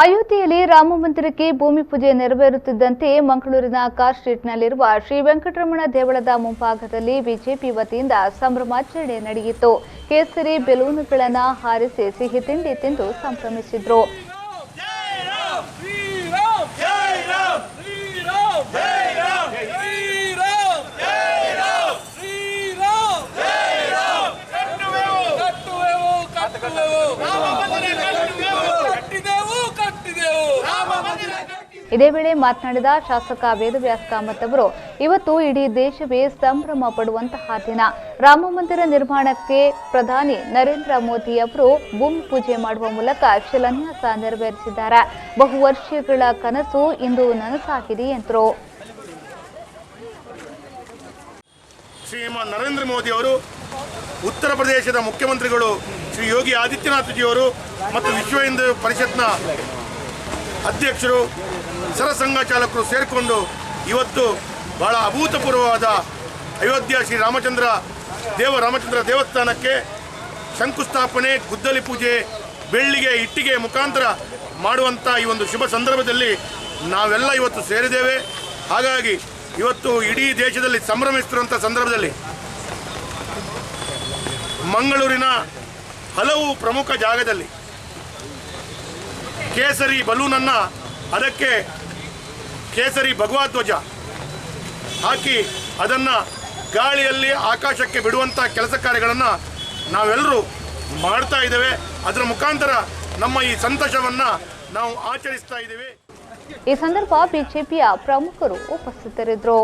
ಅಯೋಧ್ಯೆಯಲ್ಲಿ ರಾಮ ಮಂದಿರಕ್ಕೆ ಭೂಮಿ ಪೂಜೆ ನೆರವೇರುತ್ತಿದ್ದಂತೆ ಮಂಗಳೂರಿನ ಕಾರ್ ಸ್ಟ್ರೀಟ್ನಲ್ಲಿರುವ ಶ್ರೀ ವೆಂಕಟರಮಣ ದೇವಳದ ಮುಂಭಾಗದಲ್ಲಿ ಬಿಜೆಪಿ ವತಿಯಿಂದ ಸಂಭ್ರಮಾಚರಣೆ ನಡೆಯಿತು. ಕೇಸರಿ ಬೆಲೂನುಗಳನ್ನು ಹಾರಿಸಿ ಸಿಹಿ ತಿಂಡಿ ತಿಂದು ಸಂಭ್ರಮಿಸಿದ್ರು. ಇದೇ ವೇಳೆ ಮಾತನಾಡಿದ ಶಾಸಕ ವೇದವ್ಯಾಸ ಕಾಮತ್ ಅವರು, ಇವತ್ತು ಇಡೀ ದೇಶವೇ ಸಂಭ್ರಮ ಪಡುವಂತಹ ದಿನ. ರಾಮ ಮಂದಿರ ನಿರ್ಮಾಣಕ್ಕೆ ಪ್ರಧಾನಿ ನರೇಂದ್ರ ಮೋದಿ ಅವರು ಭೂಮಿ ಪೂಜೆ ಮಾಡುವ ಮೂಲಕ ಶಿಲಾನ್ಯಾಸ ನೆರವೇರಿಸಿದ್ದಾರೆ. ಬಹು ವರ್ಷಗಳ ಕನಸು ಇಂದು ನನಸಾಗಿದೆ ಎಂದರು. ಶ್ರೀಮಾನ್ ನರೇಂದ್ರ ಮೋದಿ ಅವರು, ಉತ್ತರ ಪ್ರದೇಶದ ಮುಖ್ಯಮಂತ್ರಿಗಳು ಶ್ರೀ ಯೋಗಿ ಆದಿತ್ಯನಾಥ್ಜಿಯವರು ಮತ್ತು ವಿಶ್ವ ಹಿಂದೂ ಪರಿಷತ್ನ ಅಧ್ಯಕ್ಷರು, ಸರಸಂಘ ಚಾಲಕರು ಸೇರಿಕೊಂಡು ಇವತ್ತು ಬಹಳ ಅಭೂತಪೂರ್ವವಾದ ಅಯೋಧ್ಯ ಶ್ರೀ ರಾಮಚಂದ್ರ ದೇವಸ್ಥಾನಕ್ಕೆ ಶಂಕುಸ್ಥಾಪನೆ, ಗುದ್ದಲಿ ಪೂಜೆ, ಬೆಳ್ಳಿಗೆ ಇಟ್ಟಿಗೆ ಮುಖಾಂತರ ಮಾಡುವಂಥ ಈ ಒಂದು ಶುಭ ಸಂದರ್ಭದಲ್ಲಿ ನಾವೆಲ್ಲ ಇವತ್ತು ಸೇರಿದ್ದೇವೆ. ಹಾಗಾಗಿ ಇವತ್ತು ಇಡೀ ದೇಶದಲ್ಲಿ ಸಂಭ್ರಮಿಸುತ್ತಿರುವಂಥ ಸಂದರ್ಭದಲ್ಲಿ ಮಂಗಳೂರಿನ ಹಲವು ಪ್ರಮುಖ ಜಾಗದಲ್ಲಿ ಕೇಸರಿ ಬಲೂನನ್ನು, ಅದಕ್ಕೆ ಕೇಸರಿ ಭಗವಧ್ವಜ ಹಾಕಿ ಅದನ್ನು ಗಾಳಿಯಲ್ಲಿ ಆಕಾಶಕ್ಕೆ ಬಿಡುವಂಥ ಕೆಲಸ ಕಾರ್ಯಗಳನ್ನು ನಾವೆಲ್ಲರೂ ಮಾಡ್ತಾ ಇದ್ದೇವೆ. ಅದರ ಮುಖಾಂತರ ನಮ್ಮ ಈ ಸಂತೋಷವನ್ನು ನಾವು ಆಚರಿಸ್ತಾ ಇದ್ದೇವೆ. ಈ ಸಂದರ್ಭ ಬಿಜೆಪಿಯ ಪ್ರಮುಖರು ಉಪಸ್ಥಿತರಿದ್ದರು.